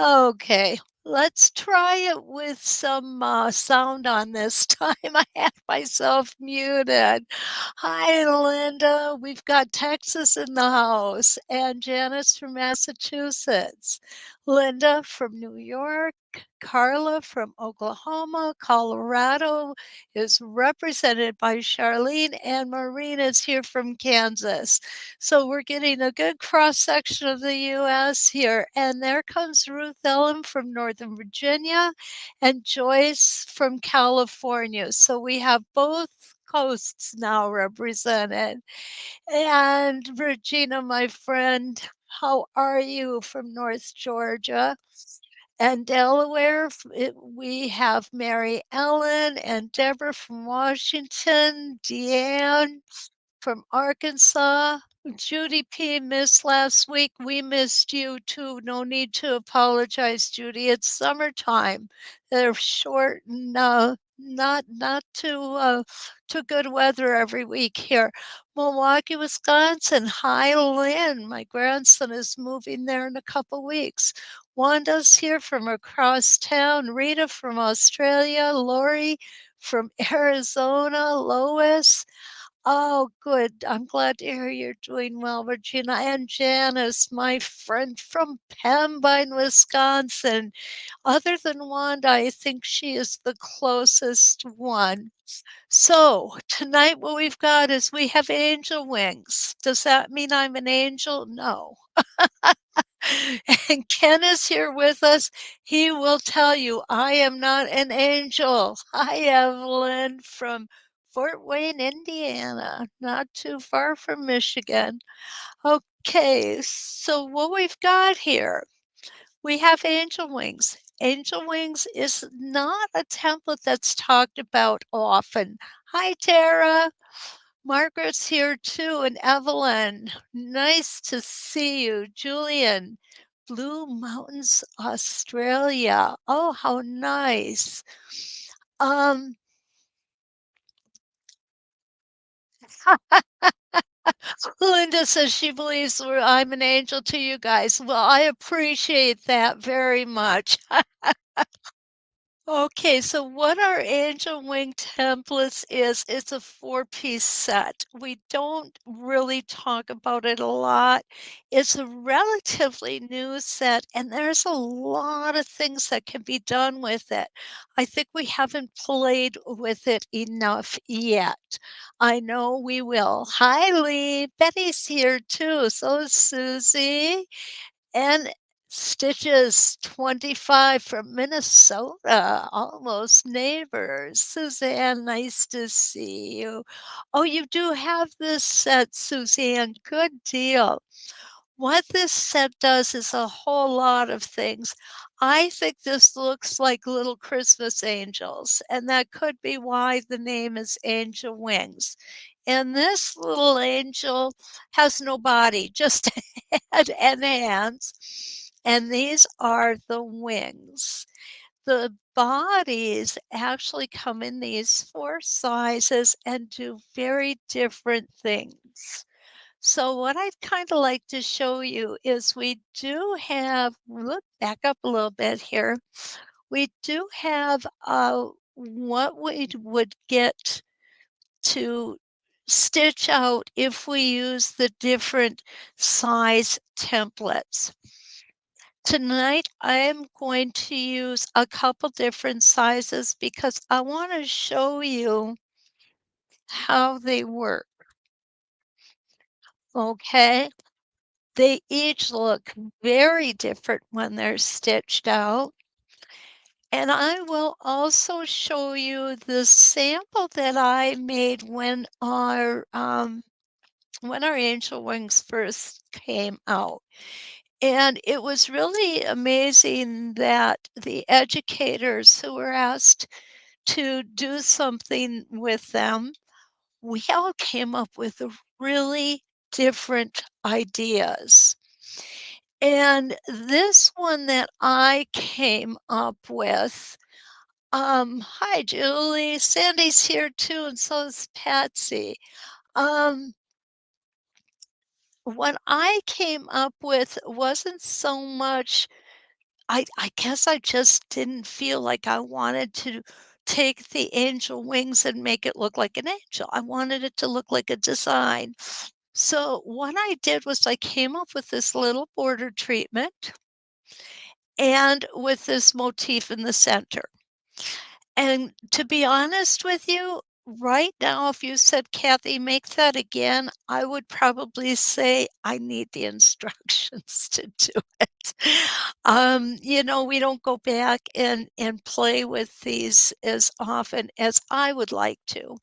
Okay, let's try it with some sound on this time. I had myself muted. Hi, Linda. We've got Texas in the house, and Janice from Massachusetts, Linda from New York, Carla from Oklahoma, Colorado is represented by Charlene, and Maureen is here from Kansas. So we're getting a good cross section of the US here. And there comes Ruth Ellen from Northern Virginia and Joyce from California. So we have both coasts now represented. And Regina, my friend, how are you from North Georgia? And Delaware, we have Mary Ellen and Deborah from Washington, Deanne from Arkansas. Judy P. missed last week. We missed you too. No need to apologize, Judy. It's summertime. They're short and not too good weather every week here. Milwaukee, Wisconsin. Hi, Lynn. My grandson is moving there in a couple weeks. Wanda's here from across town. Rita from Australia. Lori from Arizona. Lois. Oh, good. I'm glad to hear you're doing well, Regina. And Janice, my friend from Pembine, Wisconsin. Other than Wanda, I think she is the closest one. So tonight what we've got is we have angel wings. Does that mean I'm an angel? No. And Ken is here with us. He will tell you I am not an angel. Hi, Evelyn from Fort Wayne, Indiana, not too far from Michigan. Okay, so what we've got here, we have angel wings. Angel wings is not a template that's talked about often. Hi, Tara. Margaret's here too, and Evelyn. Nice to see you. Julian, Blue Mountains, Australia. Oh, how nice. Um, Linda says she believes I'm an angel to you guys. Well, I appreciate that very much. Okay, so what our angel wing templates is, it's a four-piece set. We don't really talk about it a lot. It's a relatively new set, and there's a lot of things that can be done with it. I think we haven't played with it enough yet. I know we will. Hi, Lee. Betty's here too. So is Susie. And Stitches 25 from Minnesota, almost neighbors. Suzanne, nice to see you. Oh, you do have this set, Suzanne. Good deal. What this set does is a whole lot of things. I think this looks like little Christmas angels, and that could be why the name is Angel Wings. And this little angel has no body, just a head and hands. And these are the wings. The bodies actually come in these four sizes and do very different things. So what I'd kind of like to show you is we do have, look back up a little bit here. We do have what we would get to stitch out if we use the different size templates. Tonight, I am going to use a couple different sizes because I want to show you how they work. Okay, they each look very different when they're stitched out. And I will also show you the sample that I made when our angel wings first came out. And it was really amazing that the educators who were asked to do something with them, we all came up with really different ideas. And this one that I came up with, hi Julie, Sandy's here too, and so is Patsy. Um, what I came up with wasn't so much I guess I just didn't feel like I wanted to take the angel wings and make it look like an angel. I wanted it to look like a design. So what I did was I came up with this little border treatment and with this motif in the center. And to be honest with you, right now, if you said, "Kathy, make that again," I would probably say, "I need the instructions to do it." We don't go back and play with these as often as I would like to.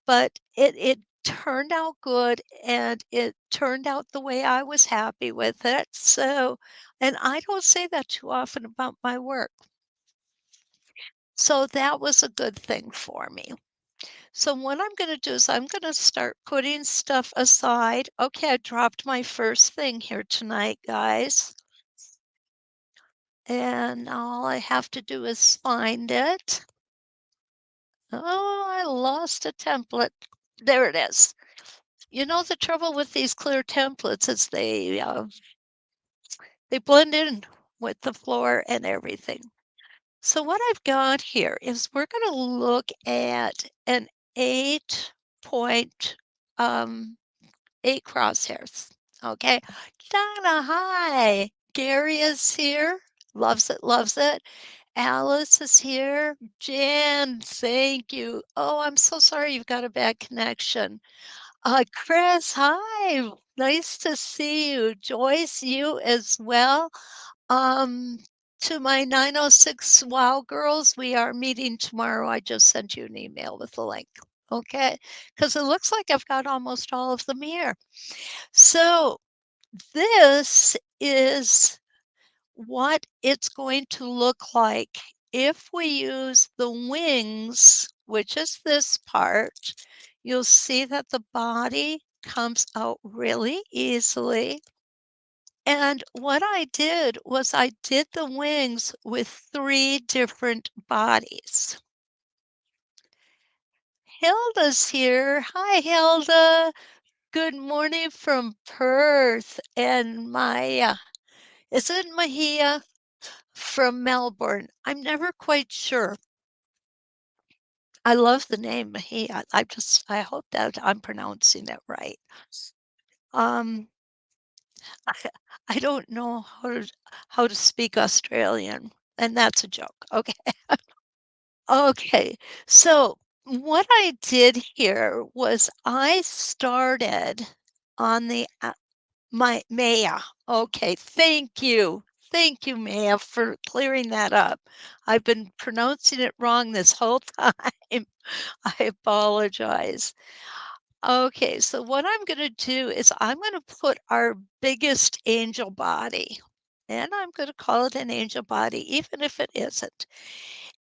But it turned out good, and it turned out the way I was happy with it, so and I don't say that too often about my work. So that was a good thing for me. So what I'm gonna do is I'm gonna start putting stuff aside. Okay, I dropped my first thing here tonight, guys, and all I have to do is find it. Oh, I lost a template. There it is. The trouble with these clear templates is they blend in with the floor and everything. So what I've got here is we're gonna look at an 8 point, 8 crosshairs, okay? Donna, hi. Gary is here. Loves it, loves it. Alice is here. Jan, thank you. Oh, I'm so sorry you've got a bad connection. Chris, hi. Nice to see you. Joyce, you as well. Um, to my 906 Wow girls, we are meeting tomorrow. I just sent you an email with the link. Okay, because it looks like I've got almost all of them here. So this is what it's going to look like if we use the wings, which is this part. You'll see that the body comes out really easily. And what I did was I did the wings with 3 different bodies. Hilda's here. Hi, Hilda. Good morning from Perth. And Maya, is it Mahia from Melbourne? I'm never quite sure. I love the name Mahia. I hope that I'm pronouncing it right. Um, I, I don't know how to speak Australian, and that's a joke. Okay. Okay. So what I did here was I started on the my Maya. Okay, thank you. Thank you, Maya, for clearing that up. I've been pronouncing it wrong this whole time. I apologize. Okay, so what I'm going to do is I'm going to put our biggest angel body, and I'm going to call it an angel body, even if it isn't.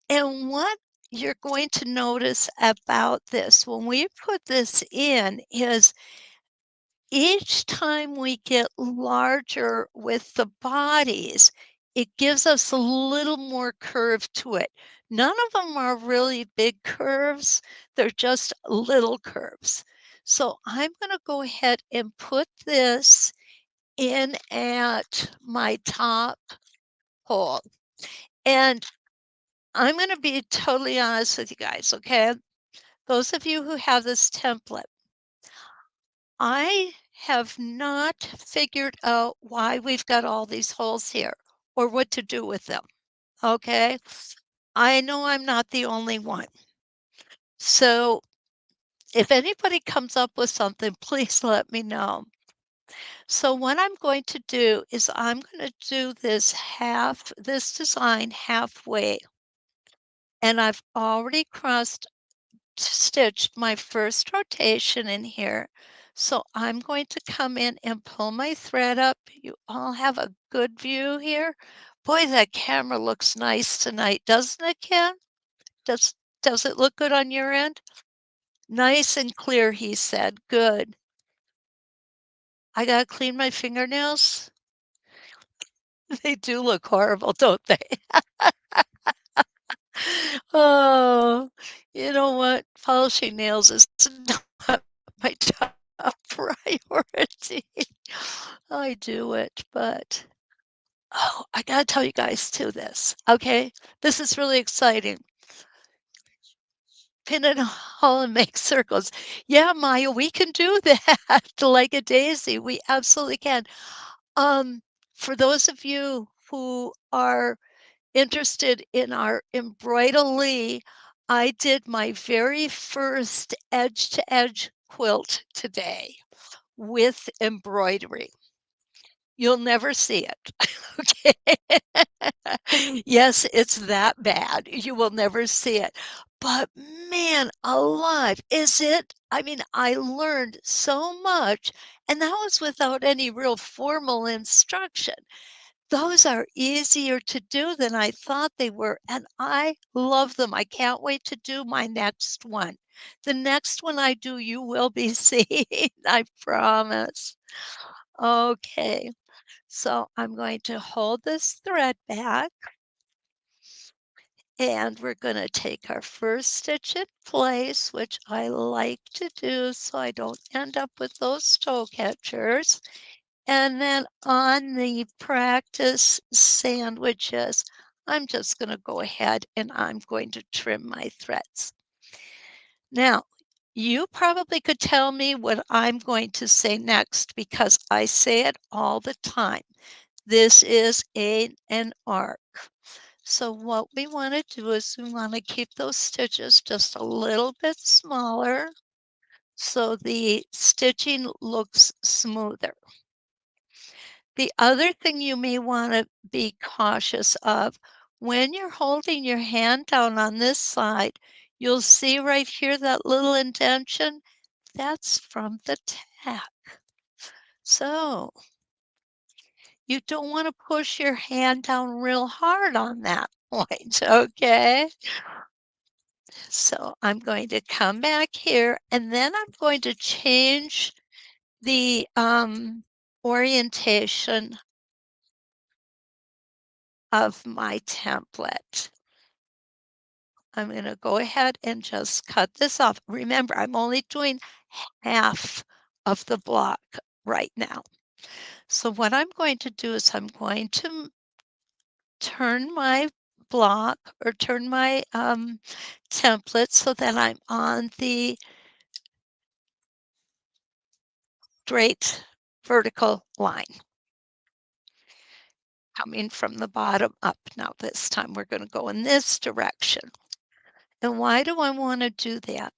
And what you're going to notice about this when we put this in is each time we get larger with the bodies, it gives us a little more curve to it. None of them are really big curves, they're just little curves. So I'm going to go ahead and put this in at my top hole. And I'm going to be totally honest with you guys, okay? Those of you who have this template, I have not figured out why we've got all these holes here or what to do with them. Okay. I know I'm not the only one. So if anybody comes up with something, please let me know. So what I'm going to do is I'm going to do this design halfway. And I've already stitched my first rotation in here. So I'm going to come in and pull my thread up. You all have a good view here. Boy, that camera looks nice tonight, doesn't it, Ken? Does does it look good on your end? Nice and clear, he said. Good. I gotta clean my fingernails. They do look horrible, don't they? Oh, you know what? Polishing nails is not my top priority. I do it, but Oh, I gotta tell you guys too this, okay? This is really exciting. Pin it a hole and make circles. Yeah, Maya, we can do that like a daisy. We absolutely can. Um, for those of you who are interested in our embroidery, I did my very first edge-to-edge quilt today with embroidery. You'll never see it. Okay. Yes, it's that bad. You will never see it. But man alive, is it? I mean, I learned so much, and that was without any real formal instruction. Those are easier to do than I thought they were, and I love them. I can't wait to do my next one. The next one I do, you will be seeing, I promise. Okay. So I'm going to hold this thread back and we're going to take our first stitch in place, which I like to do so I don't end up with those toe catchers. And then on the practice sandwiches, I'm just going to go ahead and I'm going to trim my threads. Now, you probably could tell me what I'm going to say next because I say it all the time. This is an arc. So what we want to do is we want to keep those stitches just a little bit smaller so the stitching looks smoother. The other thing you may want to be cautious of, when you're holding your hand down on this side, you'll see right here that little indentation. That's from the tack. So you don't want to push your hand down real hard on that point, okay? So I'm going to come back here and then I'm going to change the orientation of my template. I'm going to go ahead and just cut this off. Remember, I'm only doing half of the block right now. So what I'm going to do is I'm going to turn my block or turn my template so that I'm on the straight vertical line coming from the bottom up. Now this time we're going to go in this direction. And why do I want to do that?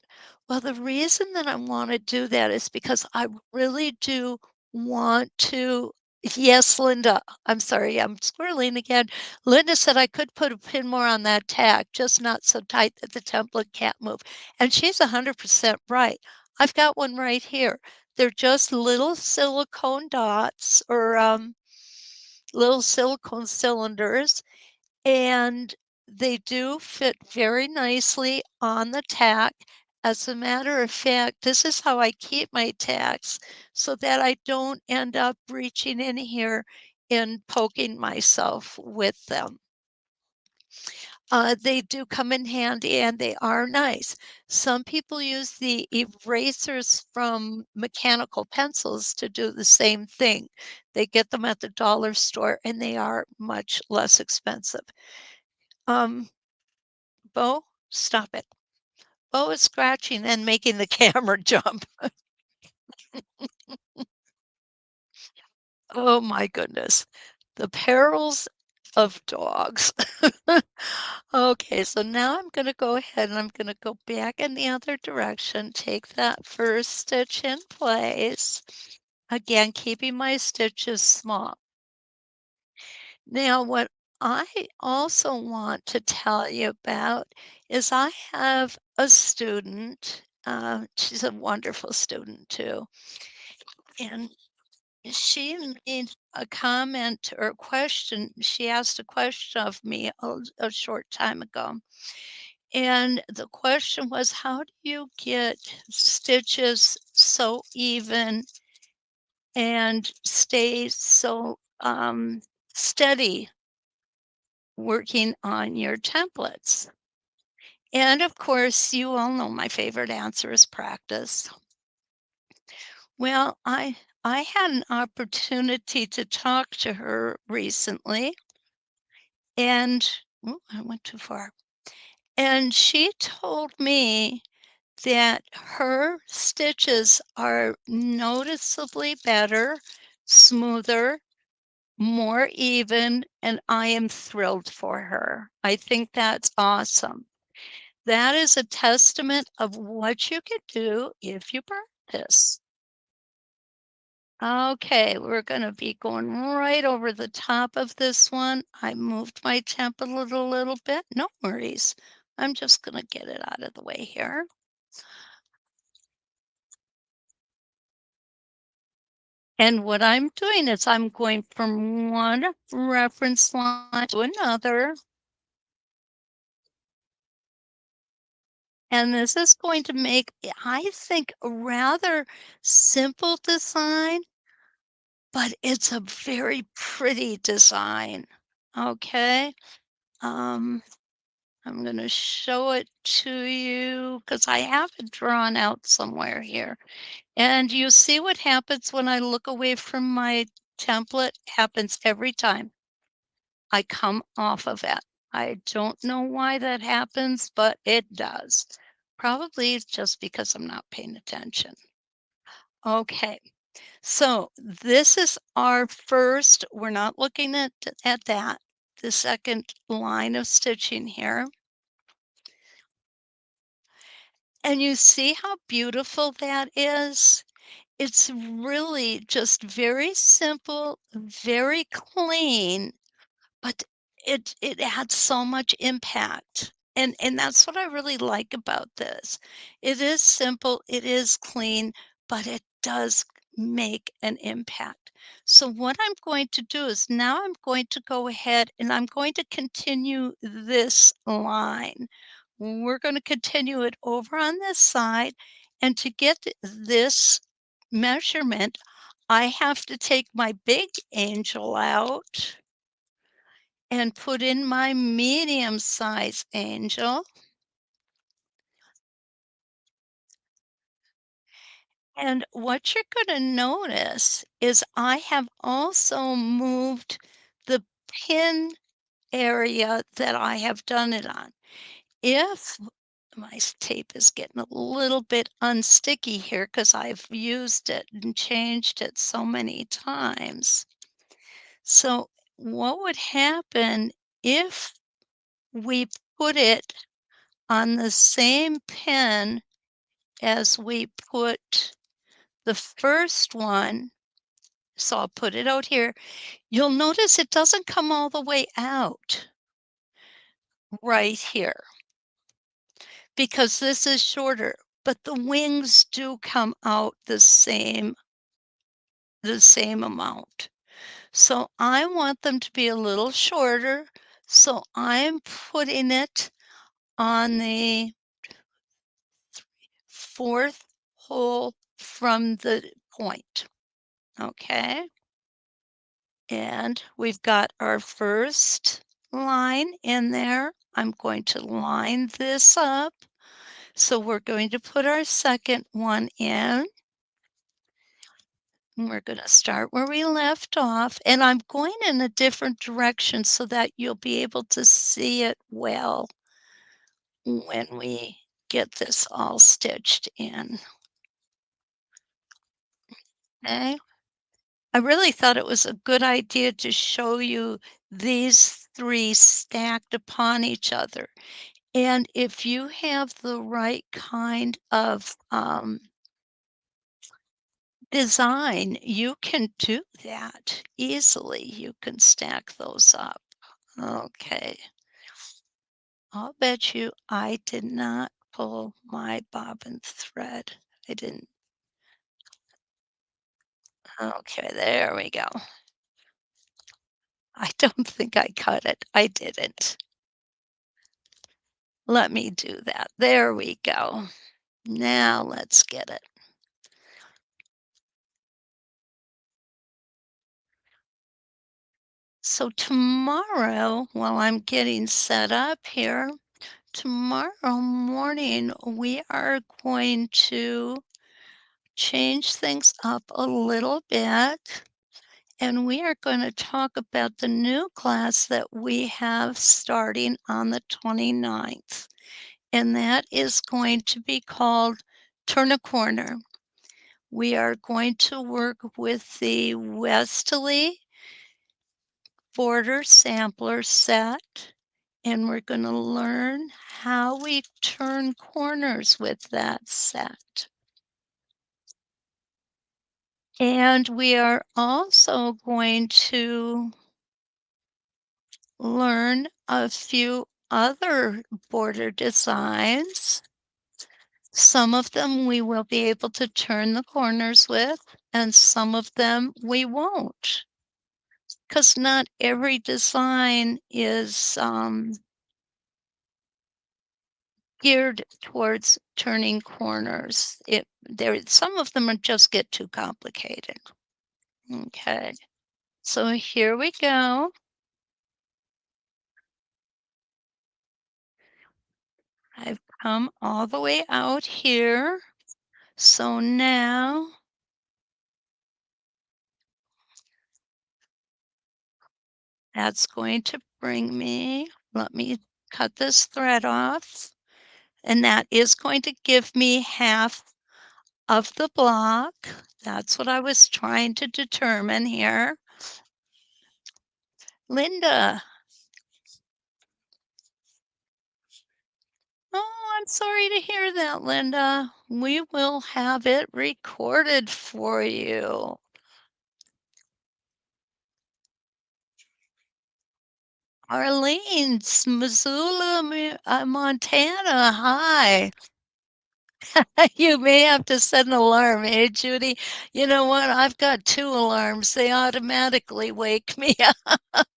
Well, the reason that I want to do that is because I really do want to. Yes, Linda. I'm sorry, I'm squirreling again. Linda said I could put a pin more on that tag, just not so tight that the template can't move. And she's 100% right. I've got one right here. They're just little silicone dots or little silicone cylinders, and they do fit very nicely on the tack. As a matter of fact, this is how I keep my tacks so that I don't end up reaching in here and poking myself with them. They do come in handy and they are nice. Some people use the erasers from mechanical pencils to do the same thing. They get them at the dollar store and they are much less expensive. Um, Bo, stop it. Bo is scratching and making the camera jump. Oh my goodness. The perils of dogs. Okay, so now I'm going to go ahead and I'm going to go back in the other direction, take that first stitch in place. Again, keeping my stitches small. Now, what I also want to tell you about is I have a student. She's a wonderful student too. And she made a comment or a question. She asked a question of me a short time ago. And the question was, how do you get stitches so even and stay so steady working on your templates? And of course, you all know my favorite answer is practice. Well, I had an opportunity to talk to her recently, and ooh, I went too far. And she told me that her stitches are noticeably better, smoother, more even, and I am thrilled for her. I think that's awesome. That is a testament of what you can do if you practice. Okay, we're gonna be going right over the top of this one. I moved my template a little bit. No worries. I'm just gonna get it out of the way here. And what I'm doing is I'm going from one reference line to another. And this is going to make, I think, a rather simple design, but it's a very pretty design. Okay. Um, I'm going to show it to you because I have it drawn out somewhere here. And you see what happens when I look away from my template happens every time I come off of it. I don't know why that happens, but it does. Probably it's just because I'm not paying attention. Okay, so this is our first, we're not looking at that, the second line of stitching here. And you see how beautiful that is? It's really just very simple, very clean, but it adds so much impact, and that's what I really like about this. It is simple, it is clean, but it does make an impact. So what I'm going to do is now I'm going to go ahead and I'm going to continue this line. We're going to continue it over on this side, and to get this measurement, I have to take my big angel out and put in my medium size angel. And what you're going to notice is I have also moved the pin area that I have done it on. If my tape is getting a little bit unsticky here because I've used it and changed it so many times. So what would happen if we put it on the same pin as we put the first one, so I'll put it out here, you'll notice it doesn't come all the way out right here because this is shorter, but the wings do come out the same amount. So I want them to be a little shorter, so I'm putting it on the fourth hole from the point, okay? And we've got our first line in there. I'm going to line this up. So we're going to put our second one in. And we're going to start where we left off. And I'm going in a different direction so that you'll be able to see it well when we get this all stitched in. Okay. I really thought it was a good idea to show you these three stacked upon each other. And if you have the right kind of design, you can do that easily. You can stack those up. Okay. I'll bet you I did not pull my bobbin thread. I didn't. Okay, there we go. I don't think I cut it. I didn't. Let me do that. There we go. Now let's get it. So tomorrow, while I'm getting set up here, tomorrow morning we are going to change things up a little bit, and we are going to talk about the new class that we have starting on the 29th, and that is going to be called Turn a Corner. We are going to work with the WESTALEE border sampler set, and we're going to learn how we turn corners with that set. And we are also going to learn a few other border designs. Some of them we will be able to turn the corners with, and some of them we won't. Because not every design is geared towards turning corners. Some of them are just get too complicated. Okay, so here we go. I've come all the way out here. So now that's going to bring me, let me cut this thread off, and that is going to give me half of the block. That's what I was trying to determine here. Linda. Oh, I'm sorry to hear that, Linda. We will have it recorded for you. Arlene, Missoula, Montana. Hi. You may have to set an alarm, hey, Judy? You know what? I've got two alarms. They automatically wake me up,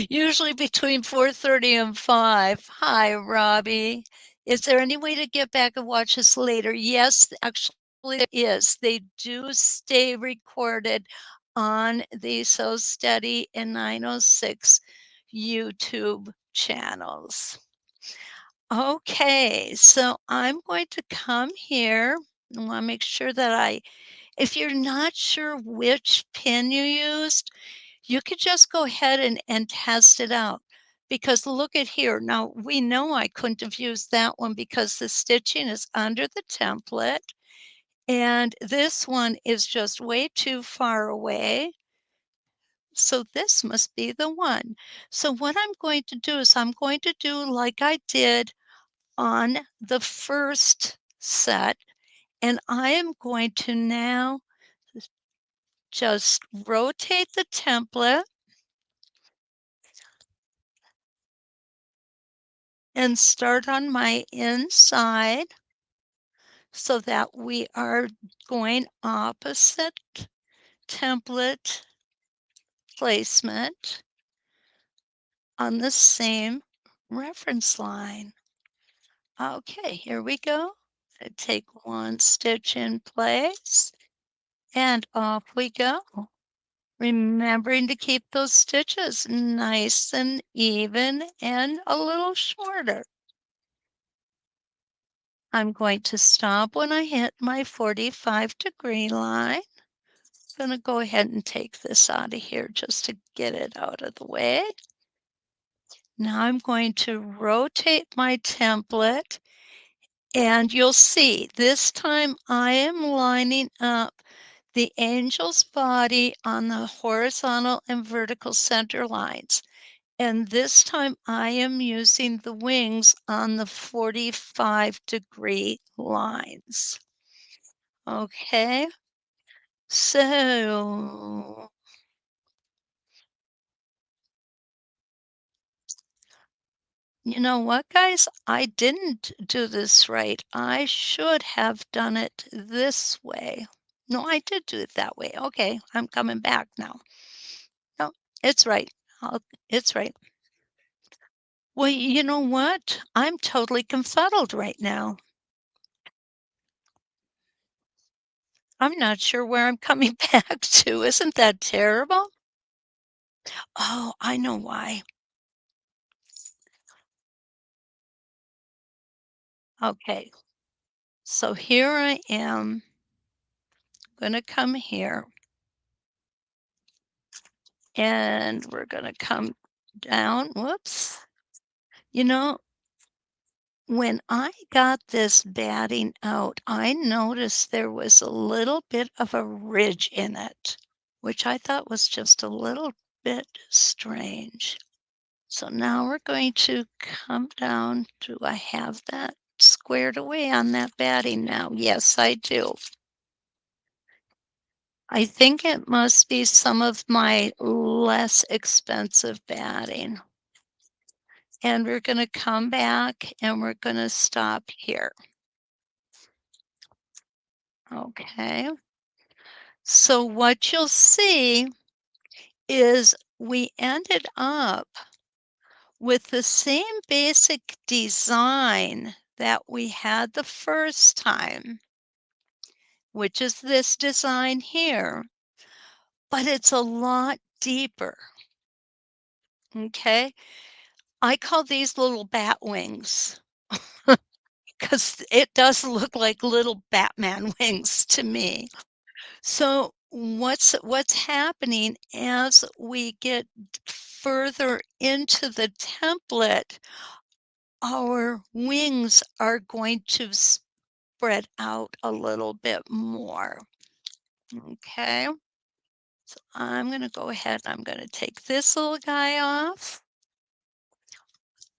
usually between 4:30 and 5. Hi, Robbie. Is there any way to get back and watch this later? Yes, actually there is. They do stay recorded on the So Steady and 906 YouTube channels. Okay, so I'm going to come here. I want to make sure that if you're not sure which pin you used, you could just go ahead and test it out. Because look at here. Now, we know I couldn't have used that one because the stitching is under the template. And this one is just way too far away. So this must be the one. So what I'm going to do is I'm going to do like I did on the first set, and I am going to now just rotate the template and start on my inside so that we are going opposite template placement on the same reference line. Okay, here we go. I take one stitch in place and off we go. Remembering to keep those stitches nice and even and a little shorter. I'm going to stop when I hit my 45-degree line. I'm going to go ahead and take this out of here just to get it out of the way. Now I'm going to rotate my template, and you'll see this time I am lining up the angel's body on the horizontal and vertical center lines. And this time I am using the wings on the 45-degree lines. Okay, so you know what, guys? I didn't do this right. I should have done it this way. No, I did do it that way. Okay, I'm coming back now. No, it's right. It's right. Well, you know what? I'm totally confuddled right now. I'm not sure where I'm coming back to. Isn't that terrible? Oh, I know why. Okay, so here I am gonna come here, and we're gonna come down. Whoops. You know, when I got this batting out, I noticed there was a little bit of a ridge in it, which I thought was just a little bit strange. So now we're going to come down. Do I have that squared away on that batting now? Yes, I do. I think it must be some of my less expensive batting. And we're going to come back and we're going to stop here. Okay. So what you'll see is we ended up with the same basic design that we had the first time, which is this design here, but it's a lot deeper. Okay. I call these little bat wings because it does look like little Batman wings to me. So what's happening as we get further into the template, our wings are going to spread out a little bit more. Okay. So I'm going to go ahead and I'm going to take this little guy off.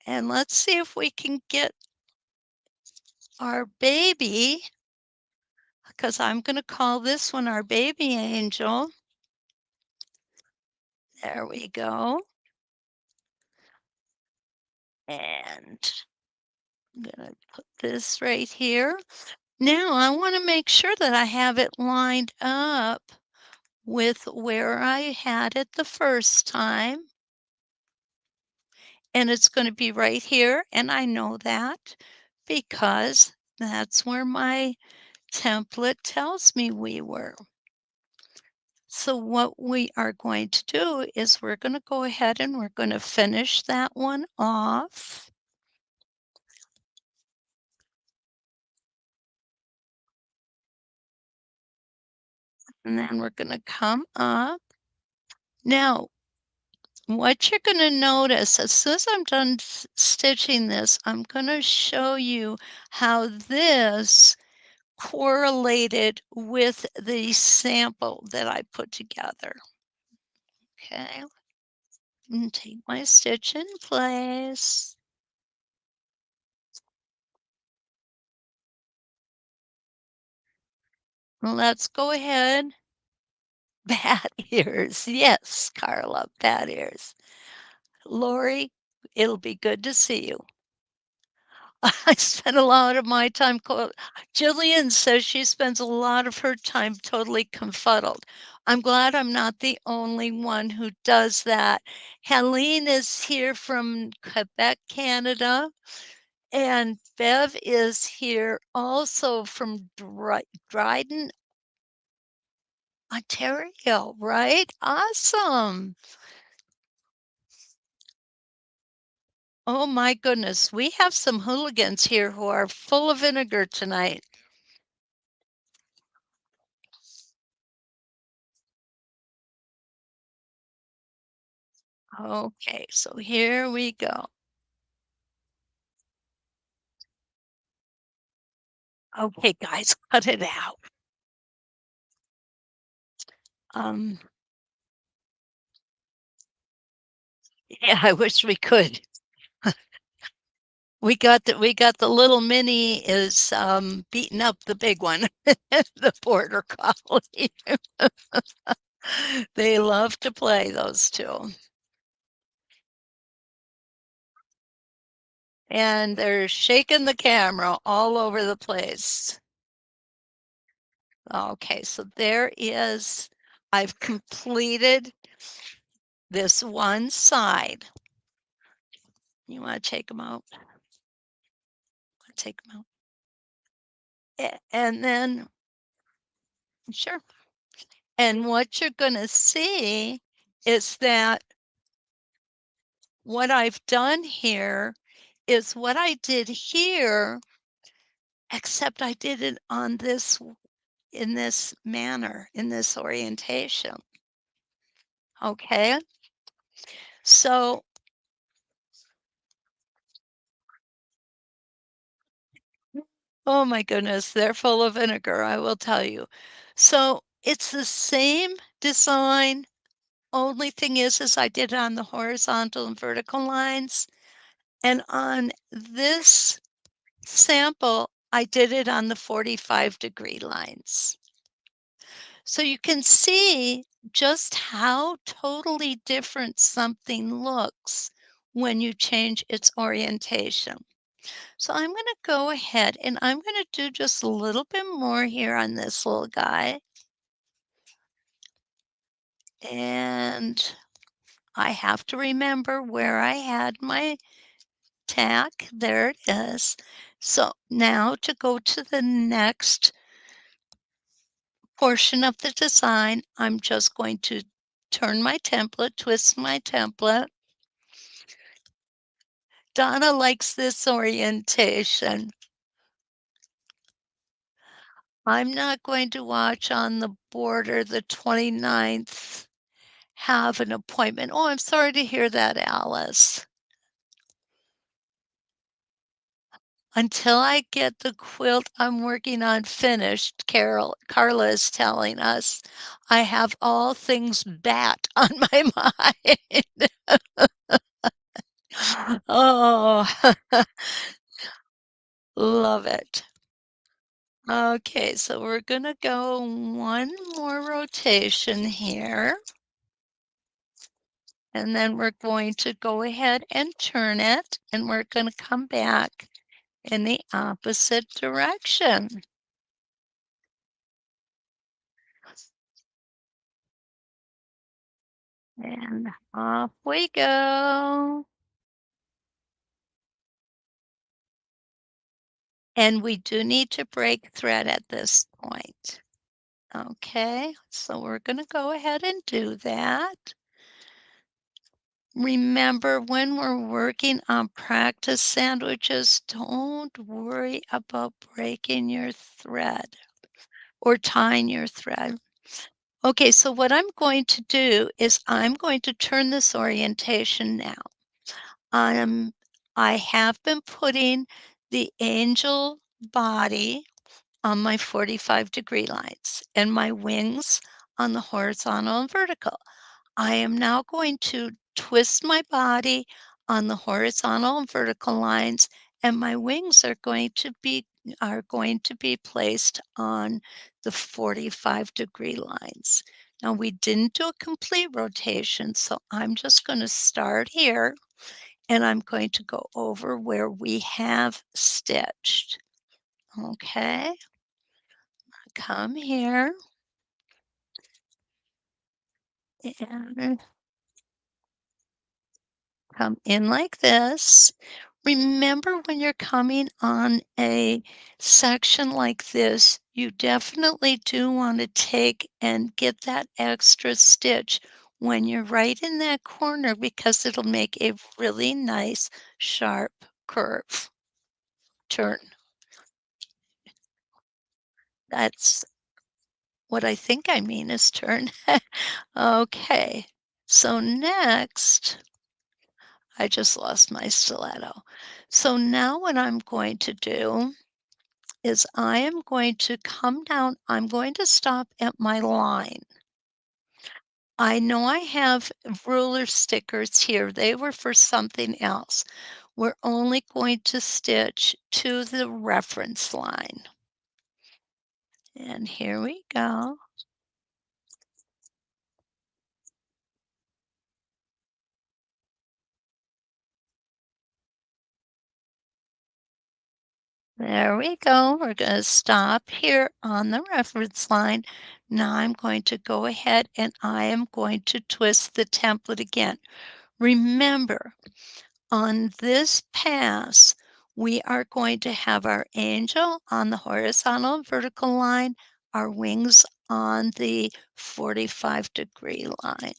And let's see if we can get our baby, because I'm going to call this one our baby angel. There we go. And I'm going to put this right here. Now I want to make sure that I have it lined up with where I had it the first time. And it's going to be right here. And I know that because that's where my template tells me we were. So what we are going to do is we're going to go ahead and we're going to finish that one off. And then we're going to come up. Now, what you're going to notice as soon as I'm done stitching this, I'm going to show you how this correlated with the sample that I put together. Okay, and take my stitch in place. Let's go ahead. Bat ears. Yes, Carla, bat ears. Lori, it'll be good to see you. I spend a lot of my time. Jillian says she spends a lot of her time totally confuddled. I'm glad I'm not the only one who does that. Helene is here from Quebec, Canada, and Bev is here also from Dryden, Ontario, right? Awesome. Oh my goodness, we have some hooligans here who are full of vinegar tonight. Okay, so here we go. Okay, guys, cut it out. Um, yeah, I wish we could. We got the little mini is beating up the big one, the border collie. They love to play, those two. And they're shaking the camera all over the place. Okay, so there is, I've completed this one side. You want to take them out? Take them out. And then, sure. And what you're going to see is that what I've done here is what I did here, except I did it on this in this manner, in this orientation. Okay? So, oh my goodness, they're full of vinegar, I will tell you. So, it's the same design, only thing is I did it on the horizontal and vertical lines, and on this sample, I did it on the 45-degree lines. So you can see just how totally different something looks when you change its orientation. So I'm going to go ahead and I'm going to do just a little bit more here on this little guy. And I have to remember where I had my tack. There it is. So now to go to the next portion of the design, I'm just going to turn my template, twist my template. Donna likes this orientation. I'm not going to watch on the border the 29th, have an appointment. Oh, I'm sorry to hear that, Alice. Until I get the quilt I'm working on finished, Carla is telling us, I have all things bat on my mind. Oh, love it. Okay, so we're gonna go one more rotation here. And then we're going to go ahead and turn it, and we're gonna come back in the opposite direction. And off we go. And we do need to break thread at this point. Okay, so we're gonna go ahead and do that. Remember, when we're working on practice sandwiches, don't worry about breaking your thread or tying your thread. Okay, so what I'm going to do is I'm going to turn this orientation now. Um, I have been putting the angel body on my 45-degree lines and my wings on the horizontal and vertical. I am now going to twist my body on the horizontal and vertical lines, and my wings are going to be placed on the 45-degree lines. Now we didn't do a complete rotation, so I'm just going to start here and I'm going to go over where we have stitched. Okay, come here and come in like this. Remember, when you're coming on a section like this, you definitely do want to take and get that extra stitch when you're right in that corner because it'll make a really nice sharp curve turn. That's what I think I mean is turn. Okay, so next, I just lost my stiletto. So now what I'm going to do is I am going to come down, I'm going to stop at my line. I know I have ruler stickers here. They were for something else. We're only going to stitch to the reference line. And here we go. There we go. We're going to stop here on the reference line. Now I'm going to go ahead and I am going to twist the template again. Remember, on this pass, we are going to have our angel on the horizontal and vertical line, our wings on the 45-degree line.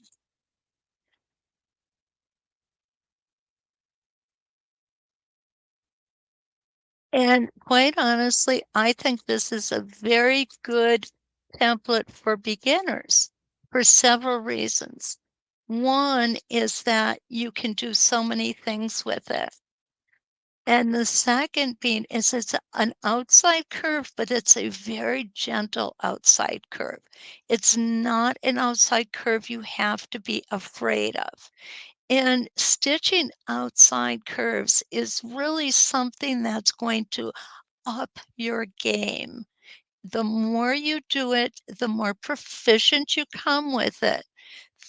And quite honestly, I think this is a very good template for beginners for several reasons. One is that you can do so many things with it. And the second being is it's an outside curve, but it's a very gentle outside curve. It's not an outside curve you have to be afraid of. And stitching outside curves is really something that's going to up your game. The more you do it, the more proficient you come with it,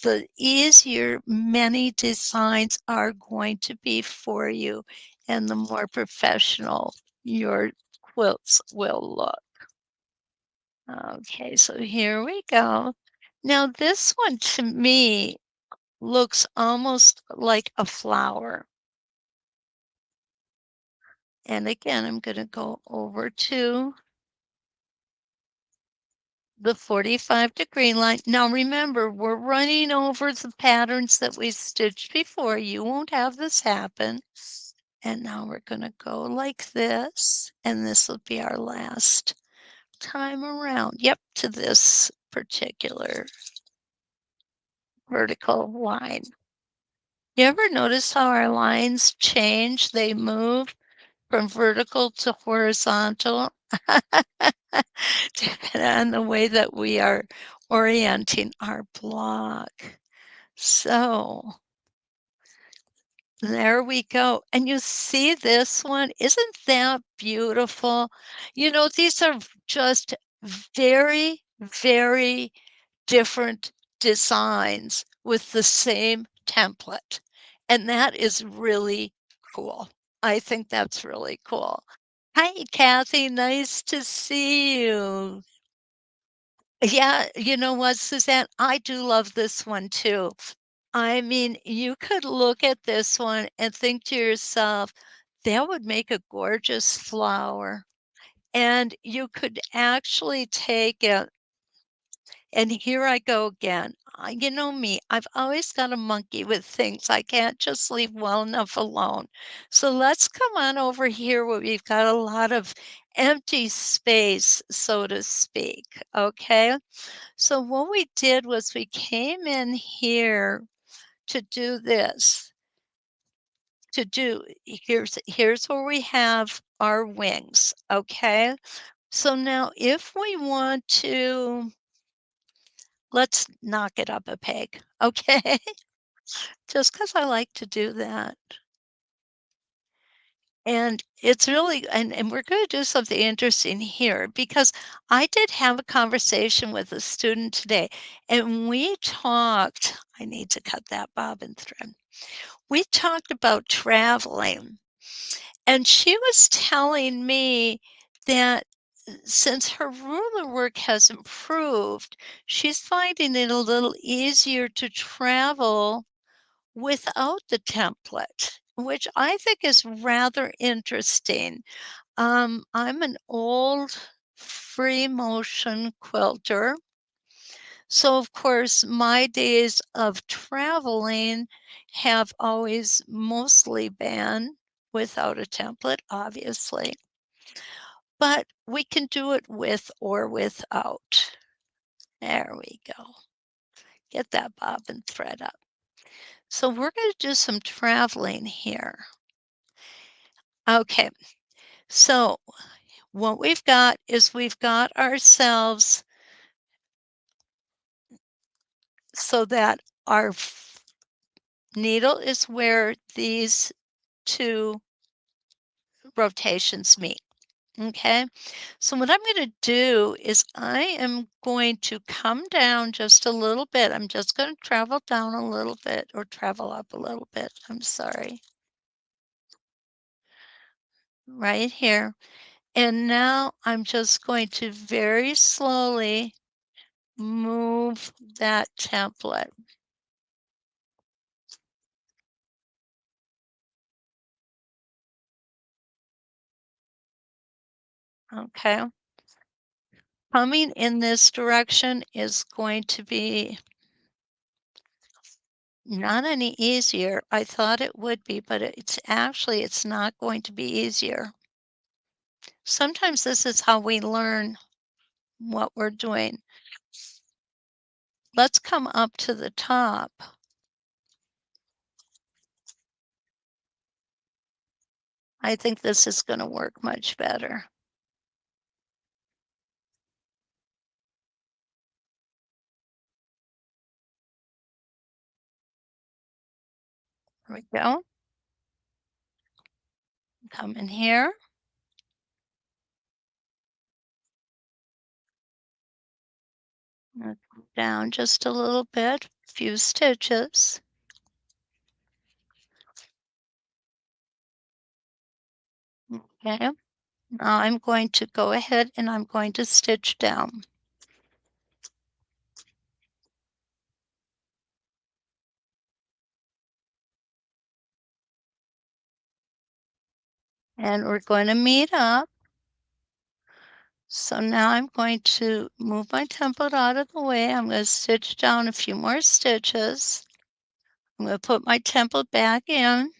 the easier many designs are going to be for you and the more professional your quilts will look. Okay, so here we go. Now this one to me looks almost like a flower. And again, I'm going to go over to the 45-degree line. Now remember, we're running over the patterns that we stitched before. You won't have this happen. And now we're going to go like this, and this will be our last time around. Yep, to this particular vertical line. You ever notice how our lines change? They move from vertical to horizontal, depending on the way that we are orienting our block. So there we go. And you see this one? Isn't that beautiful? You know, these are just very, very different designs with the same template. And that is really cool. I think that's really cool. Hi, Kathy. Nice to see you. Yeah, you know what, Suzanne? I do love this one too. I mean, you could look at this one and think to yourself, that would make a gorgeous flower. And you could actually take it, and here I go again. You know me, I've always got a monkey with things. I can't just leave well enough alone. So let's come on over here where we've got a lot of empty space, so to speak. Okay. So what we did was we came in here to do this. Here's where we have our wings. Okay. So now if we want to, let's knock it up a peg, okay? Just because I like to do that. And it's really and we're gonna do something interesting here because I did have a conversation with a student today, and we talked I need to cut that bobbin thread. We talked about traveling, and she was telling me that since her ruler work has improved, she's finding it a little easier to travel without the template, which I think is rather interesting. I'm an old free motion quilter. So, of course, my days of traveling have always mostly been without a template, obviously, but we can do it with or without. There we go. Get that bobbin thread up. So we're going to do some traveling here. Okay, so what we've got is we've got ourselves so that our needle is where these two rotations meet. Okay, so what I'm going to do is I am going to come down just a little bit. I'm just going to travel down a little bit or travel up a little bit. I'm sorry. Right here. And now I'm just going to very slowly move that template. Okay. Coming in this direction is going to be not any easier. I thought it would be, but it's not going to be easier. Sometimes this is how we learn. what we're doing. Let's come up to the top. I think this is gonna work much better. There we go. Come in here. Down just a little bit, few stitches. Okay. Now I'm going to go ahead and I'm going to stitch down. And we're going to meet up. So now I'm going to move my template out of the way. I'm going to stitch down a few more stitches. I'm going to put my template back in.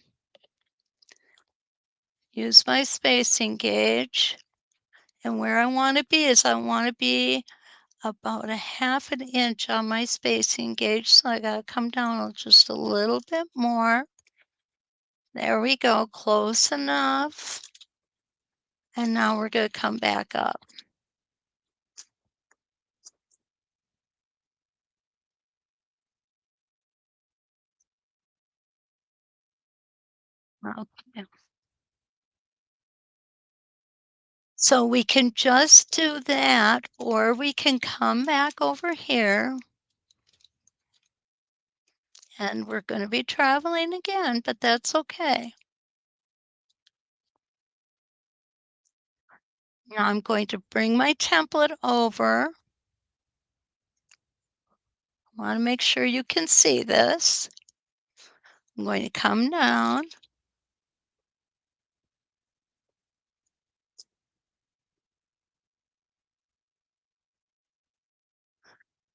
Use my spacing gauge. And where I want to be is I want to be about a half an inch on my spacing gauge. So I got to come down just a little bit more. There we go, close enough. And now we're going to come back up. Okay. So we can just do that, or we can come back over here. And we're going to be traveling again, but that's okay. Now I'm going to bring my template over. I want to make sure you can see this. I'm going to come down.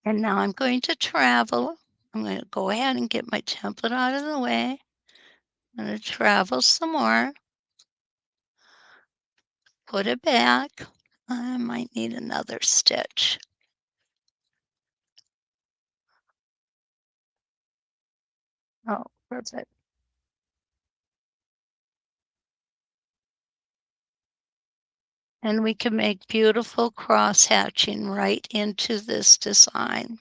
And now I'm going to travel. I'm going to go ahead and get my template out of the way. I'm going to travel some more. Put it back. I might need another stitch. Oh, perfect. And we can make beautiful cross hatching right into this design.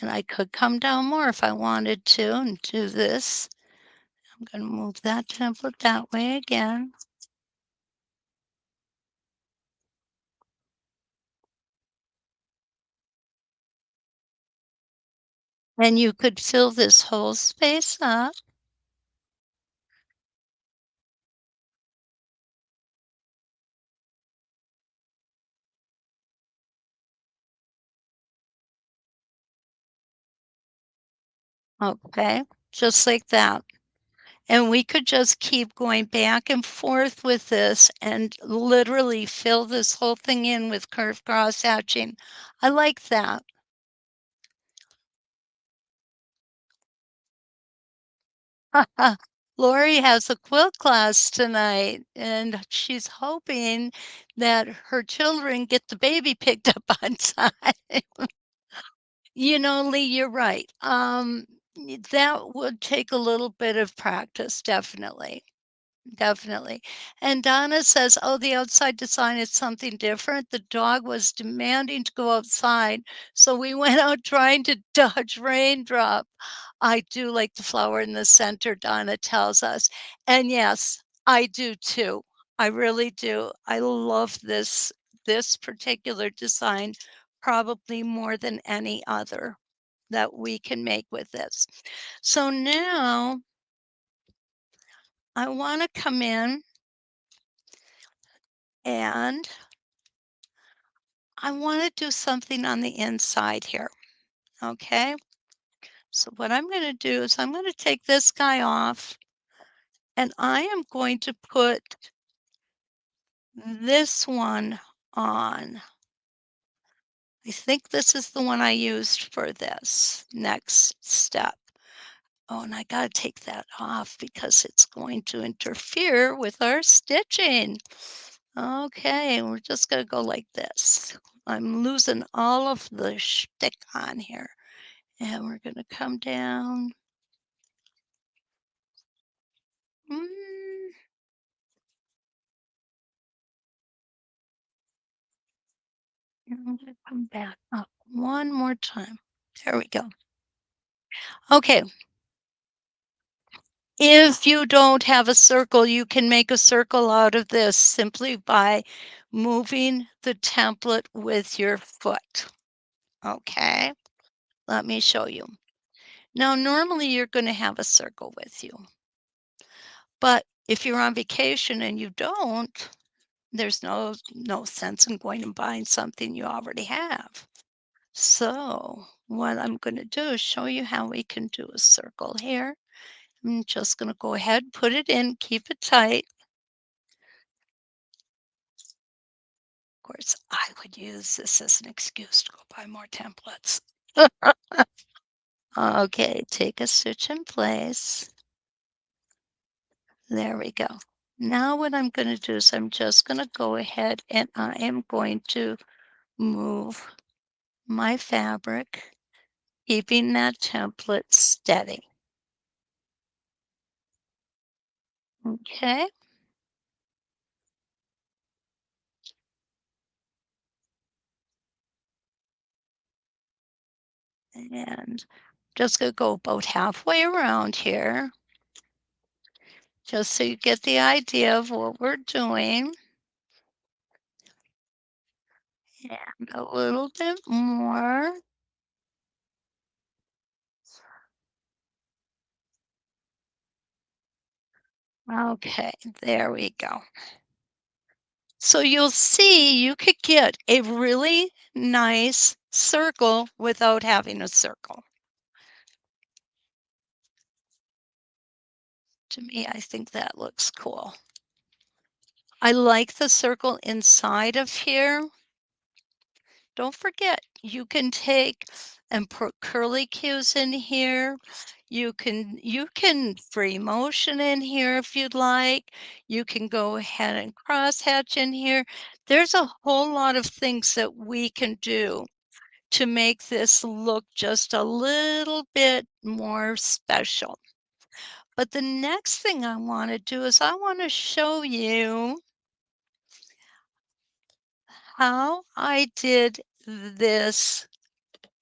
And I could come down more if I wanted to and do this. I'm going to move that template that way again. And you could fill this whole space up. Okay, just like that. And we could just keep going back and forth with this and literally fill this whole thing in with curved cross hatching. I like that. Lori has a quilt class tonight, and she's hoping that her children get the baby picked up on time. You know, Lee, you're right. That would take a little bit of practice, definitely. Definitely. And Donna says, oh, the outside design is something different. The dog was demanding to go outside, so we went out trying to dodge raindrop. I do like the flower in the center, Donna tells us. And yes, I do too. I really do. I love this particular design probably more than any other that we can make with this. So now I want to come in and I want to do something on the inside here. Okay. So what I'm going to do is I'm going to take this guy off and I am going to put this one on. I think this is the one I used for this next step. Oh, and I got to take that off because it's going to interfere with our stitching. Okay, we're just gonna go like this. I'm losing all of the shtick on here. And we're gonna come down. Mm, and I'm gonna come back up one more time. There we go. Okay, if you don't have a circle, you can make a circle out of this simply by moving the template with your foot. Okay, let me show you. Now, normally you're going to have a circle with you, but if you're on vacation and you don't, there's no sense in going and buying something you already have. So, what I'm going to do is show you how we can do a circle here. I'm just going to go ahead, put it in, keep it tight. Of course, I would use this as an excuse to go buy more templates. Okay, take a stitch in place. There we go. Now what I'm going to do is I'm just going to go ahead and I am going to move my fabric, keeping that template steady. Okay, and just going to go about halfway around here, just so you get the idea of what we're doing. And a little bit more. Okay, there we go. So you'll see you could get a really nice circle without having a circle. To me, I think that looks cool. I like the circle inside of here. Don't forget, you can take and put curly cues in here. You can free motion in here if you'd like. You can go ahead and crosshatch in here. There's a whole lot of things that we can do to make this look just a little bit more special. But the next thing I want to do is I want to show you how I did this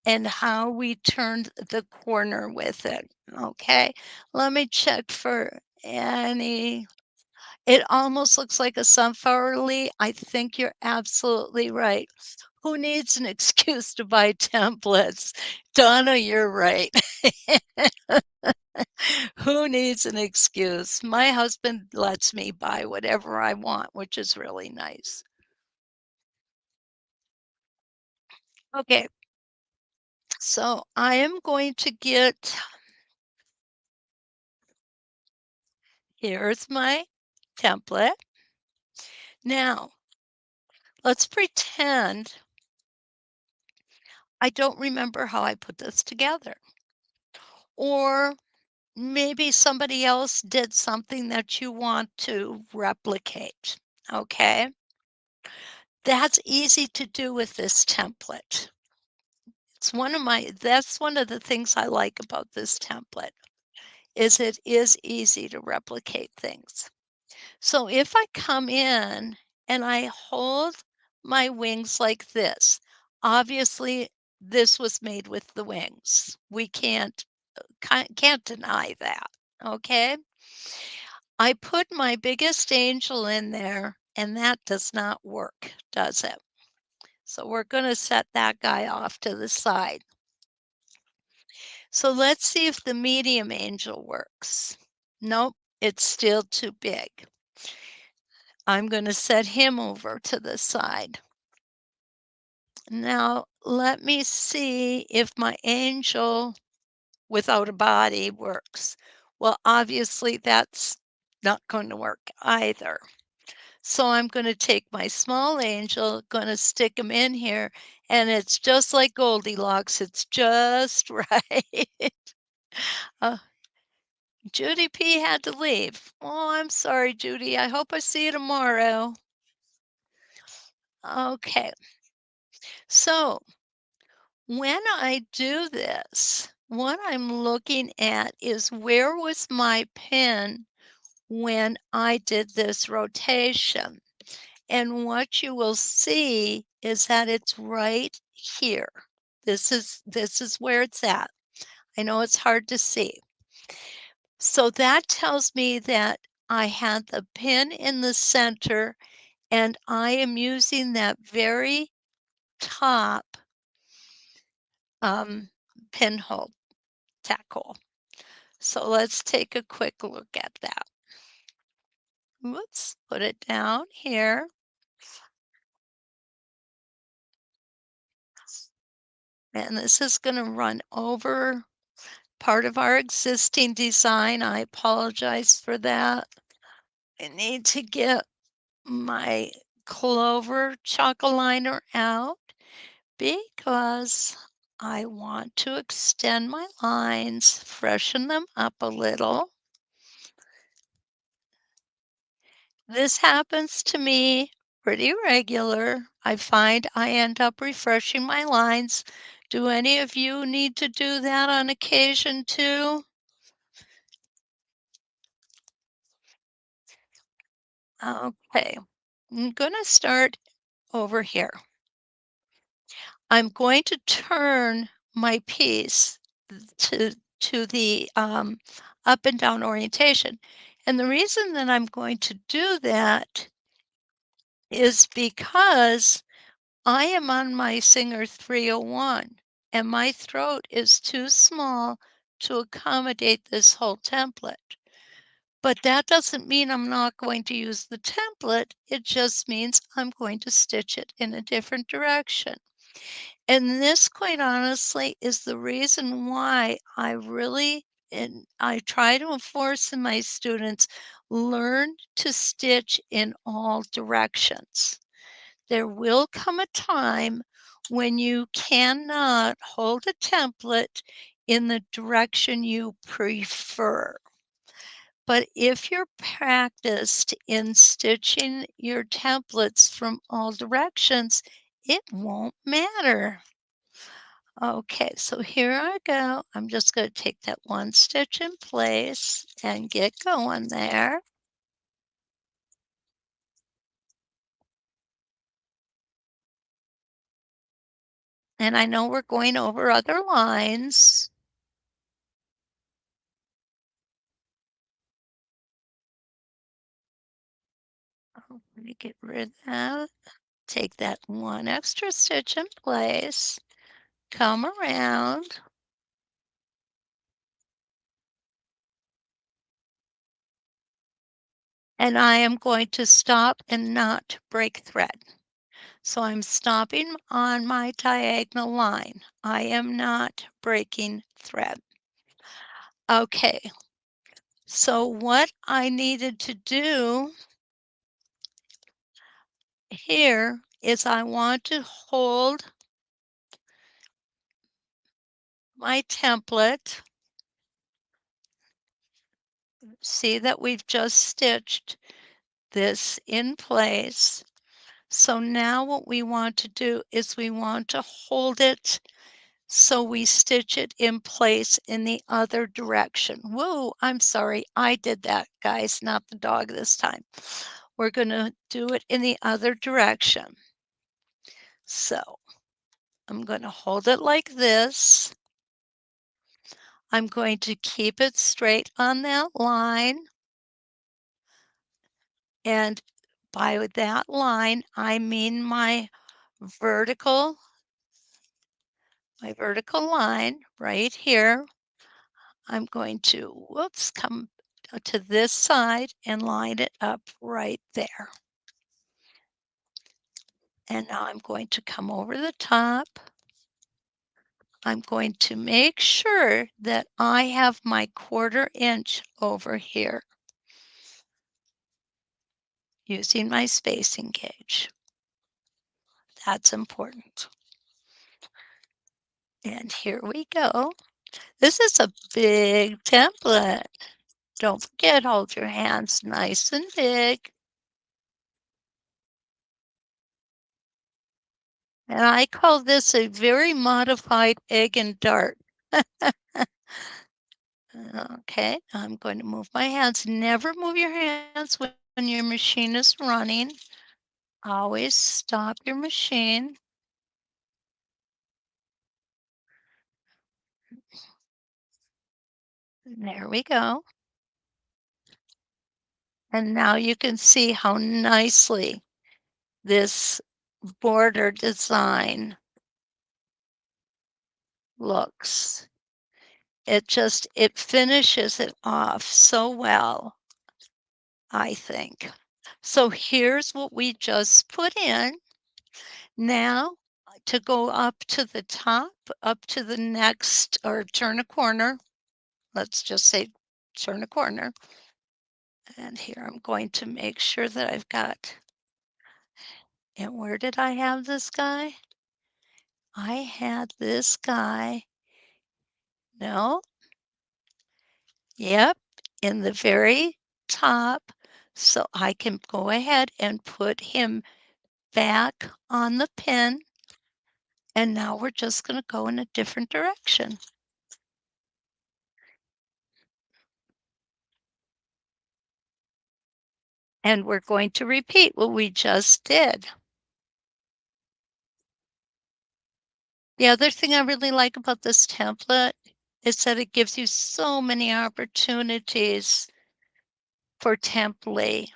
and how we turned the corner with it. Okay, let me check for any. It almost looks like a sunflower leaf. I think you're absolutely right. Who needs an excuse to buy templates? Donna, you're right. Who needs an excuse? My husband lets me buy whatever I want, which is really nice. Okay, so I am going to get, here's my template. Now, let's pretend I don't remember how I put this together. Or maybe somebody else did something that you want to replicate. Okay, that's easy to do with this template. That's one of the things I like about this template is it is easy to replicate things. So if I come in and I hold my wings like this, obviously this was made with the wings. We can't deny that. Okay? I put my biggest angel in there and that does not work, does it? So we're going to set that guy off to the side. So let's see if the medium angel works. Nope, it's still too big. I'm going to set him over to the side. Now, let me see if my angel without a body works. Well, obviously that's not going to work either. So I'm going to take my small angel, going to stick him in here, and it's just like Goldilocks. It's just right. Uh, Judy P had to leave. Oh, I'm sorry, Judy. I hope I see you tomorrow. Okay, so when I do this, what I'm looking at is where was my pin when I did this rotation. And what you will see is that it's right here. This is where it's at. I know it's hard to see. So that tells me that I had the pin in the center and I am using that very top um, pinhole tack hole. So let's take a quick look at that. Whoops, put it down here. And this is going to run over part of our existing design. I apologize for that. I need to get my clover chalk liner out because I want to extend my lines, freshen them up a little. This happens to me pretty regular. I find I end up refreshing my lines. Do any of you need to do that on occasion too? Okay, I'm gonna start over here. I'm going to turn my piece to the up and down orientation. And the reason that I'm going to do that is because I am on my Singer 301 and my throat is too small to accommodate this whole template. But that doesn't mean I'm not going to use the template. It just means I'm going to stitch it in a different direction. And this, quite honestly, is the reason why I really and I try to enforce in my students learn to stitch in all directions. There will come a time when you cannot hold a template in the direction you prefer. But if you're practiced in stitching your templates from all directions, it won't matter. Okay, so here I go. I'm just going to take that one stitch in place and get going there. And I know we're going over other lines. Oh, let me get rid of that. Take that one extra stitch in place, come around, and I am going to stop and not break thread. So I'm stopping on my diagonal line. I am not breaking thread. Okay, so what I needed to do here is I want to hold my template. See that we've just stitched this in place. So now what we want to do is we want to hold it so we stitch it in place in the other direction. Whoa, I'm sorry, I did that, guys, not the dog this time. We're going to do it in the other direction. So I'm going to hold it like this. I'm going to keep it straight on that line. And by that line, I mean vertical, my vertical line right here. I'm going to, whoops, come to this side and line it up right there. And now I'm going to come over the top. I'm going to make sure that I have my 1/4 inch over here using my spacing gauge. That's important. And here we go. This is a big template. Don't forget, hold your hands nice and big. And I call this a very modified egg and dart. Okay, I'm going to move my hands. Never move your hands when your machine is running. Always stop your machine. There we go. And now you can see how nicely this border design looks. It finishes it off so well, I think. So here's what we just put in. Now to go up to the top, up to the next, or turn a corner. Let's just say turn a corner. And here I'm going to make sure that I've got, and where did I have this guy? I had this guy, no, yep, in the very top. So I can go ahead and put him back on the pin. And now we're just going to go in a different direction. And we're going to repeat what we just did. The other thing I really like about this template is that it gives you so many opportunities for template.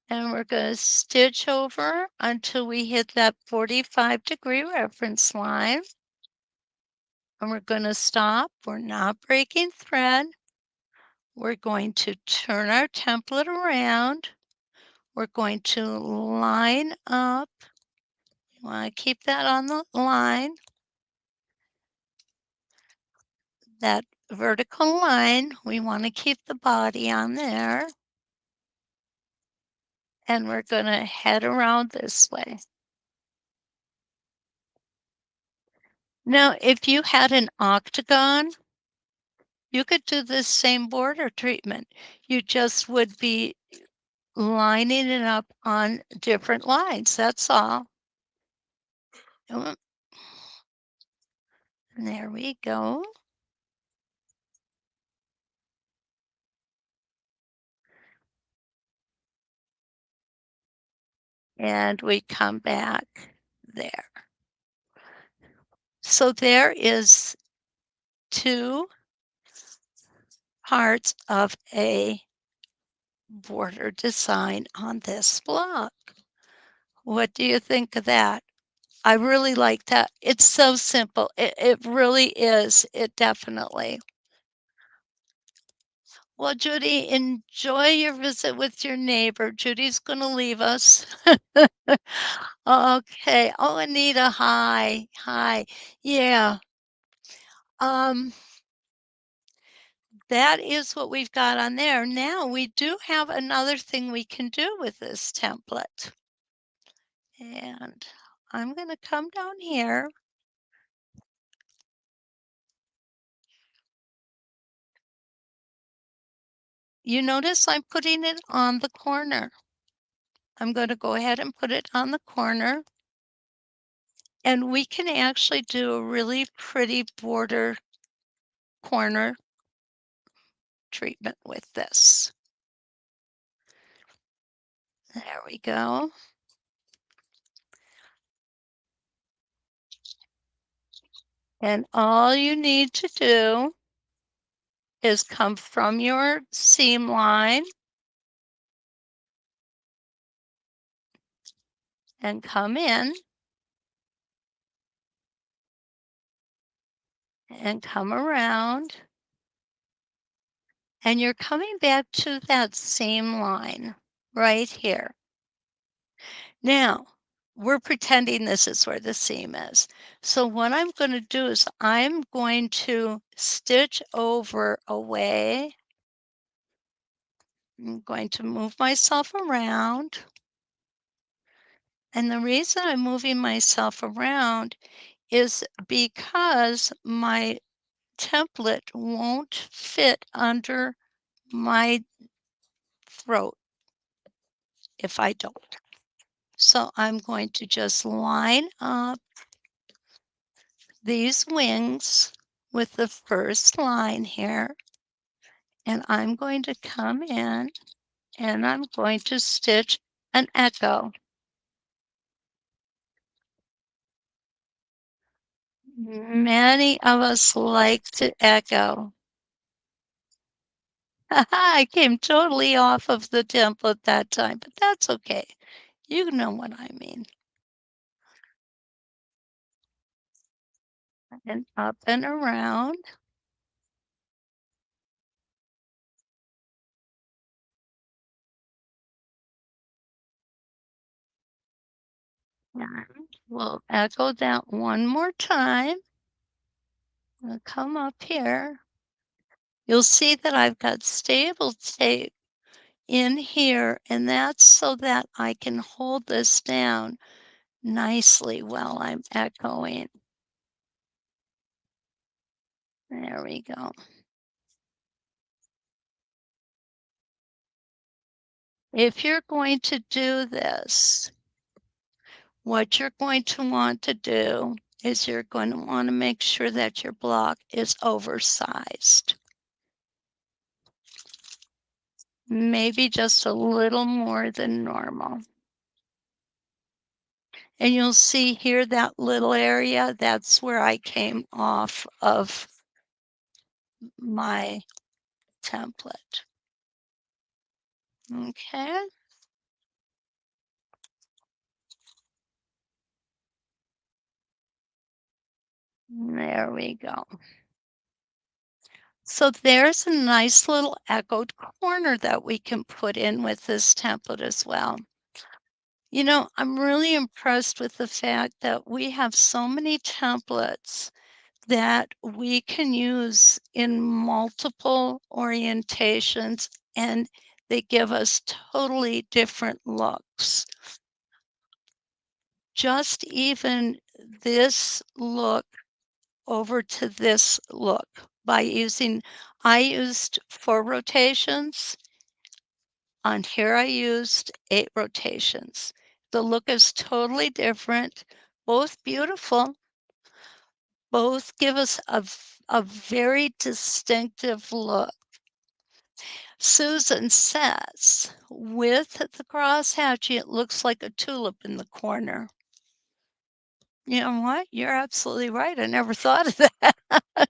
And we're going to stitch over until we hit that 45-degree reference line. And we're going to stop. We're not breaking thread. We're going to turn our template around. We're going to line up. You want to keep that on the line. That vertical line, we want to keep the body on there. And we're going to head around this way. Now, if you had an octagon, you could do this same border treatment. You just would be lining it up on different lines, that's all. And there we go. And we come back there. So there is 2 parts of a border design on this block. What do you think of that? I really like that. It's so simple. It really is. It definitely. Well, Judy, enjoy your visit with your neighbor. Judy's going to leave us. Okay. Oh, Anita, hi. Hi. Yeah. Um, that is what we've got on there. Now we do have another thing we can do with this template. And I'm going to come down here. You notice I'm putting it on the corner. I'm going to go ahead and put it on the corner. And we can actually do a really pretty border corner treatment with this. There we go. And all you need to do is come from your seam line and come in and come around. And you're coming back to that seam line right here. Now, we're pretending this is where the seam is. So what I'm going to do is I'm going to stitch over away. I'm going to move myself around. And the reason I'm moving myself around is because my template won't fit under my throat if I don't. So I'm going to just line up these wings with the first line here, and I'm going to come in and I'm going to stitch an echo. Many of us like to echo. I came totally off of the template that time, but that's okay. You know what I mean. And up and around. And we'll echo that one more time. I'll come up here. You'll see that I've got stable tape in here, and that's so that I can hold this down nicely while I'm echoing. There we go. If you're going to do this, what you're going to want to do is you're going to want to make sure that your block is oversized. Maybe just a little more than normal. And you'll see here that little area, that's where I came off of my template. Okay, there we go. So there's a nice little echoed corner that we can put in with this template as well. You know, I'm really impressed with the fact that we have so many templates that we can use in multiple orientations, and they give us totally different looks. Just even this look over to this look by using I used 4 rotations. On here, I used 8 rotations. The look is totally different, both beautiful, both give us a very distinctive look. Susan says, with the crosshatching, it looks like a tulip in the corner. You know what? You're absolutely right. I never thought of that.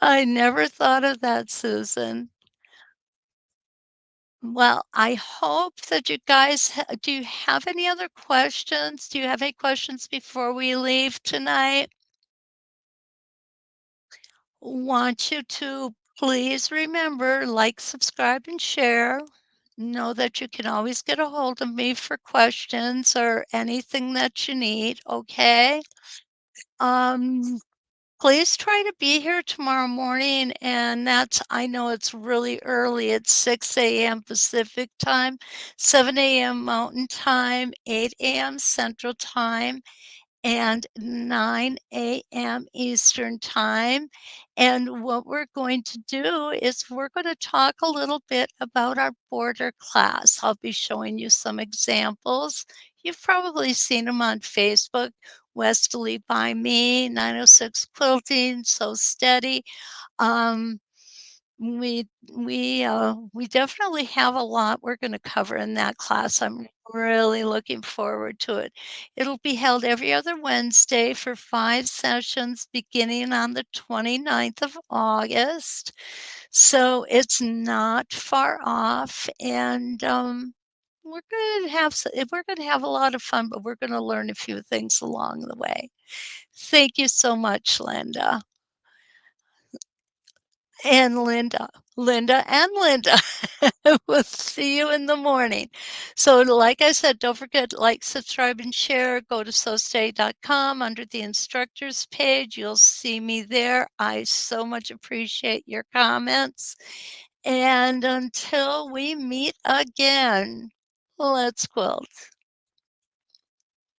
I never thought of that, Susan. Well, I hope that you guys do you have any other questions? Do you have any questions before we leave tonight? Want you to please remember, like, subscribe, and share. Know that you can always get a hold of me for questions or anything that you need, okay? Um, Please try to be here tomorrow morning, and that's I know it's really early. It's 6 a.m. Pacific time, 7 a.m. Mountain time, 8 a.m. Central time, and 9 a.m. Eastern time. And what we're going to do is we're going to talk a little bit about our border class. I'll be showing you some examples. You've probably seen them on Facebook. WESTALEE by me, 906 Quilting, So Steady. Um, we definitely have a lot we're gonna cover in that class. I'm really looking forward to it. It'll be held every other Wednesday for 5 sessions beginning on the 29th of August. So it's not far off, and, we're gonna have a lot of fun, but we're gonna learn a few things along the way. Thank you so much, Linda. And Linda and Linda. We'll see you in the morning. So like I said, don't forget, like, subscribe, and share. Go to sewsteady.com under the instructors page. You'll see me there. I so much appreciate your comments. And until we meet again, let's quilt.